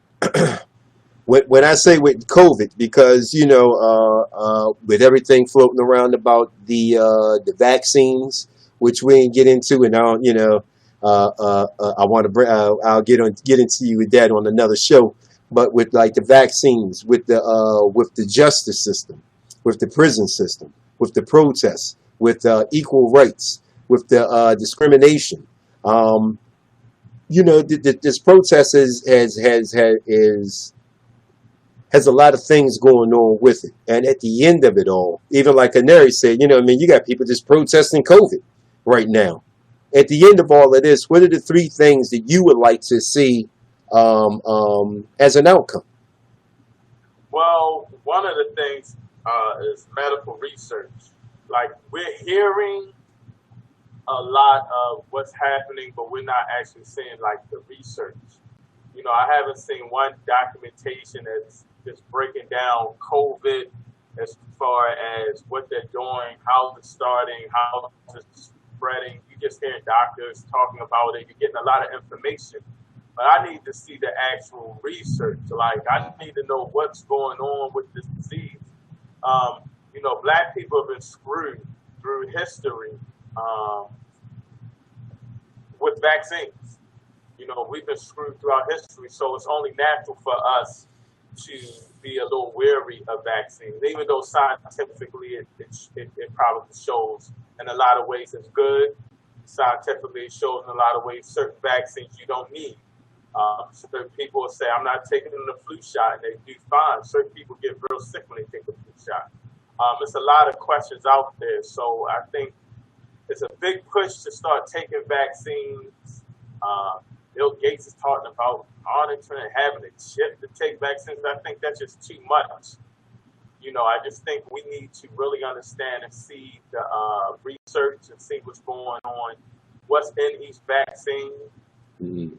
when I say with COVID, because you know, with everything floating around about the vaccines, which we ain't get into, and I don't, you know, I want to bring, I'll get into you with that on another show. But with like the vaccines, with the justice system, with the prison system, with the protests, with equal rights, with the discrimination. You know, this protest has a lot of things going on with it. And at the end of it all, even like Anire said, you know, I mean, you got people just protesting COVID right now. At the end of all of this, what are the 3 things that you would like to see as an outcome? well, one of the things is medical research. Like we're hearing a lot of what's happening, but we're not actually seeing like the research. You know, I haven't seen one documentation that's just breaking down COVID as far as what they're doing, how it's starting, how it's spreading. You're just hearing doctors talking about it. You're getting a lot of information. But I need to see the actual research. Like, I need to know what's going on with this disease. You know, black people have been screwed through history with vaccines. You know, we've been screwed throughout history, so it's only natural for us to be a little wary of vaccines, even though scientifically it probably shows in a lot of ways it's good. Scientifically, it shows in a lot of ways certain vaccines you don't need. Certain people will say, I'm not taking the flu shot, and they do fine. Certain people get real sick when they take the flu shot. It's a lot of questions out there, so I think it's a big push to start taking vaccines. Bill Gates is talking about monitoring and having a chip to take vaccines. I think that's just too much. You know, I just think we need to really understand and see the research and see what's going on, what's in each vaccine. Mm-hmm.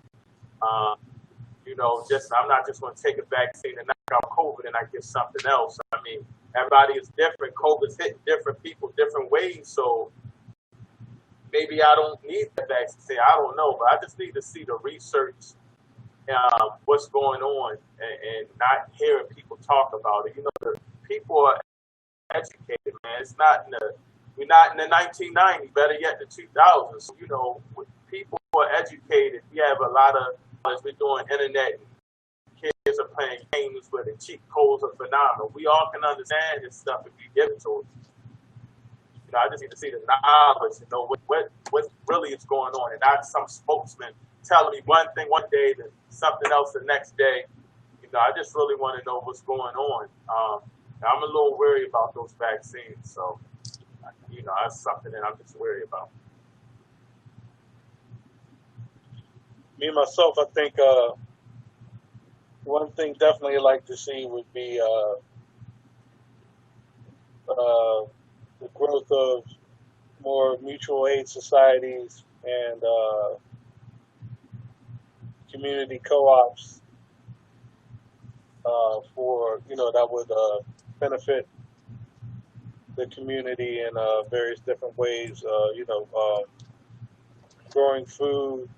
You know, I'm not just going to take a vaccine and knock out COVID and I get something else. I mean, everybody is different. COVID's hitting different people different ways. So maybe I don't need the vaccine. I don't know, but I just need to see the research, what's going on, and not hearing people talk about it. You know, the people are educated, man. It's not we're not in the 1990s, better yet the 2000s. So, you know, people are educated. We have a lot of, as we're doing internet, kids are playing games where the cheat codes are phenomenal. We all can understand this stuff if you give it to us. You know, I just need to see the knowledge, you know, what really is going on, and not some spokesman telling me one thing one day and something else the next day. You know, I just really want to know what's going on. I'm a little worried about those vaccines, so you know, that's something that I'm just worried about. Me myself, I think one thing definitely I'd like to see would be the growth of more mutual aid societies and community co-ops for that would benefit the community in various different ways. Growing food,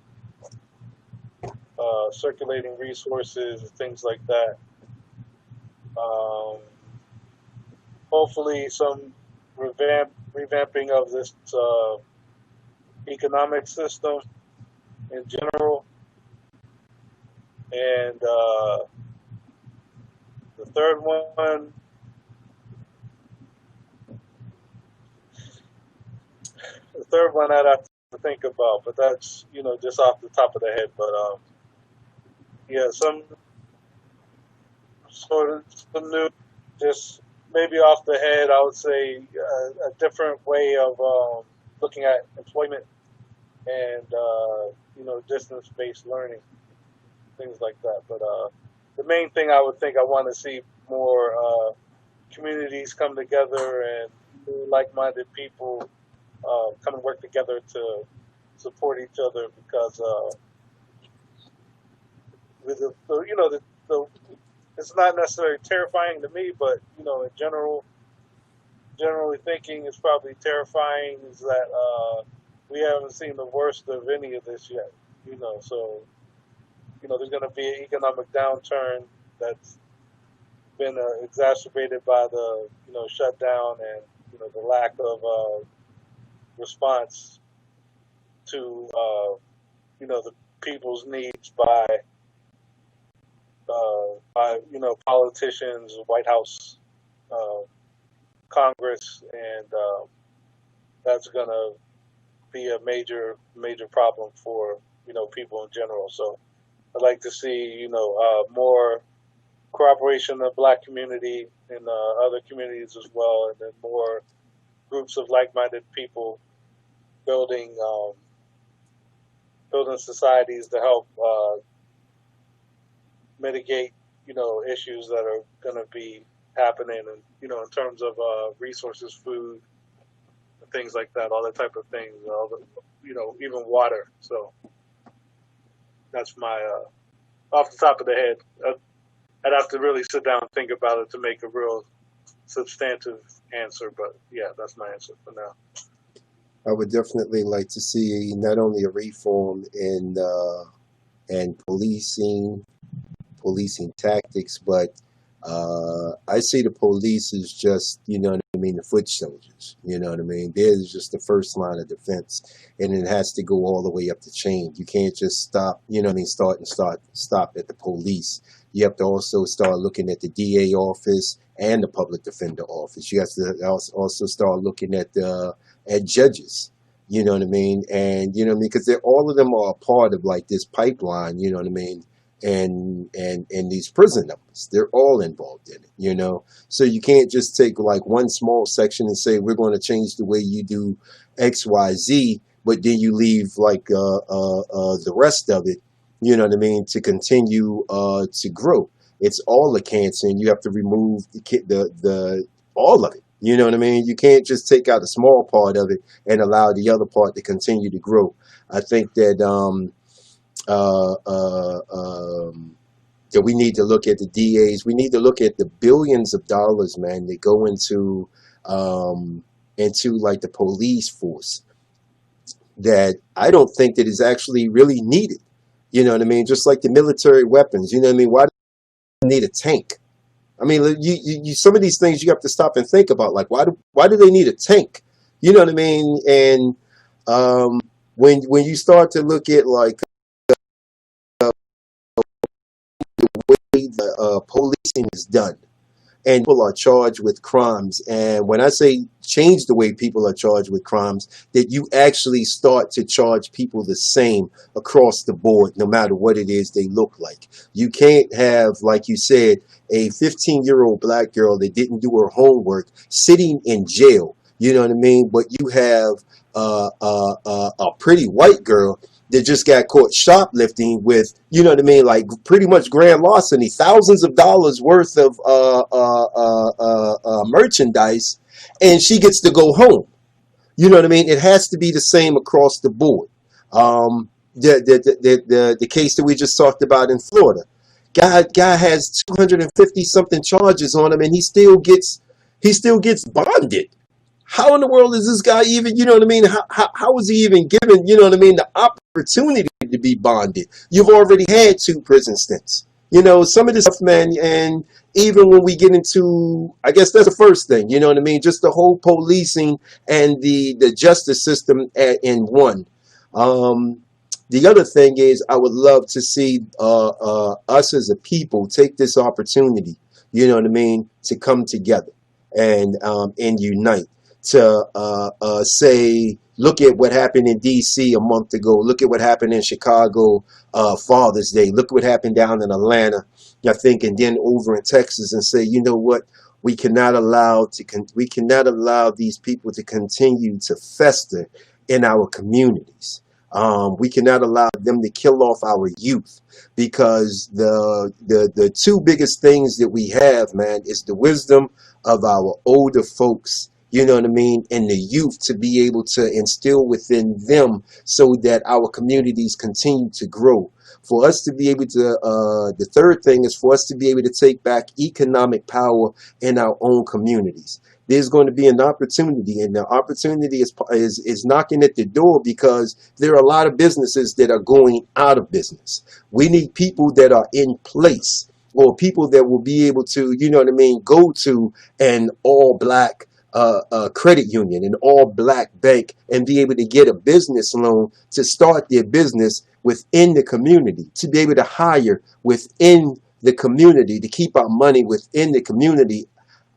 circulating resources, things like that. Um, Hopefully, some revamping of this economic system in general, and the third one. The third one I'd have to think about, but that's just off the top of the head. But yeah, some sort of some new, just maybe off the head. I would say a different way of looking at employment and distance-based learning, things like that. But the main thing I would think I want to see more communities come together and like-minded people come and work together to support each other, because with the it's not necessarily terrifying to me, but in generally thinking, it's probably terrifying is that we haven't seen the worst of any of this yet. So there's going to be an economic downturn that's been exacerbated by the shutdown and the lack of response to the people's needs by politicians, White House, Congress, and that's going to be a major problem for people in general. So I'd like to see more cooperation in the Black community and other communities as well, and then more groups of like-minded people building societies to help mitigate issues that are going to be happening, and in terms of resources, food, and things like that, all that type of things, even water. So that's my off the top of the head. I'd have to really sit down and think about it to make a real substantive answer, but yeah, that's my answer for now. I would definitely like to see not only a reform in policing tactics, but I see the police as just, the foot soldiers. They're just the first line of defense, and it has to go all the way up the chain. You can't just stop, stop at the police. You have to also start looking at the DA office and the public defender office. You have to also start looking at judges. And because all of them are a part of like this pipeline. And these prison numbers, they're all involved in it, so you can't just take like one small section and say we're going to change the way you do XYZ, but then you leave like the rest of it, to continue to grow. It's all a cancer, and you have to remove the all of it. You can't just take out a small part of it and allow the other part to continue to grow. I think that that we need to look at the DAs. We need to look at the billions of dollars, man, that go into like the police force, that I don't think that is actually really needed. Just like the military weapons. Why do you need a tank? You some of these things you have to stop and think about. Like, why do they need a tank? And when you start to look at like the policing is done, and people are charged with crimes. And when I say change the way people are charged with crimes, that you actually start to charge people the same across the board, no matter what it is they look like. You can't have, like you said, a 15-year-old black girl that didn't do her homework sitting in jail. But you have a pretty white girl that just got caught shoplifting with, like pretty much grand larceny, thousands of dollars worth of merchandise, and she gets to go home. It has to be the same across the board. The case that we just talked about in Florida, Guy has 250 something charges on him, and he still gets bonded. How in the world is this guy even, you know what I mean? How is he even given, you know what I mean, the opportunity to be bonded? You've already had 2 prison stints. You know, some of this stuff, man, and even when we get into, I guess that's the first thing, you know what I mean? Just the whole policing and the justice system in one. Um, the other thing is, I would love to see us as a people take this opportunity, you know what I mean, to come together and unite. To say, look at what happened in D.C. a month ago. Look at what happened in Chicago, Father's Day. Look what happened down in Atlanta, I think, and then over in Texas, and say, you know what? We cannot allow these people to continue to fester in our communities. We cannot allow them to kill off our youth, because the 2 biggest things that we have, man, is the wisdom of our older folks, you know what I mean, and the youth, to be able to instill within them so that our communities continue to grow. For us to be able to, the third thing is for us to be able to take back economic power in our own communities. There's going to be an opportunity, and the opportunity is knocking at the door, because there are a lot of businesses that are going out of business. We need people that are in place, or people that will be able to, you know what I mean, go to an all black credit union, an all black bank, and be able to get a business loan to start their business within the community, to be able to hire within the community, to keep our money within the community.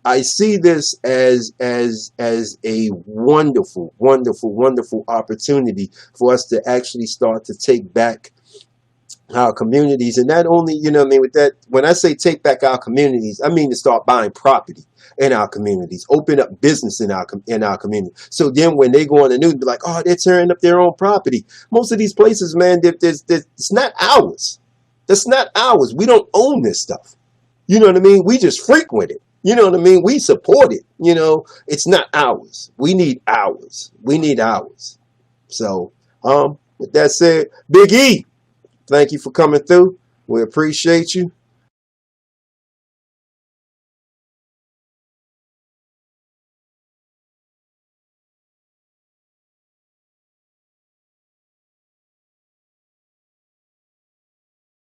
I see this as a wonderful, wonderful, wonderful opportunity for us to actually start to take back our communities. And not only, you know what I mean, with that, when I say take back our communities, I mean to start buying property in our communities, open up business in our community. So then when they go on the news, be like, oh, they're tearing up their own property. Most of these places, man, it's not ours. That's not ours. We don't own this stuff. You know what I mean? We just frequent it. You know what I mean? We support it. You know, it's not ours. We need ours. We need ours. So, with that said, Big E, thank you for coming through. We appreciate you.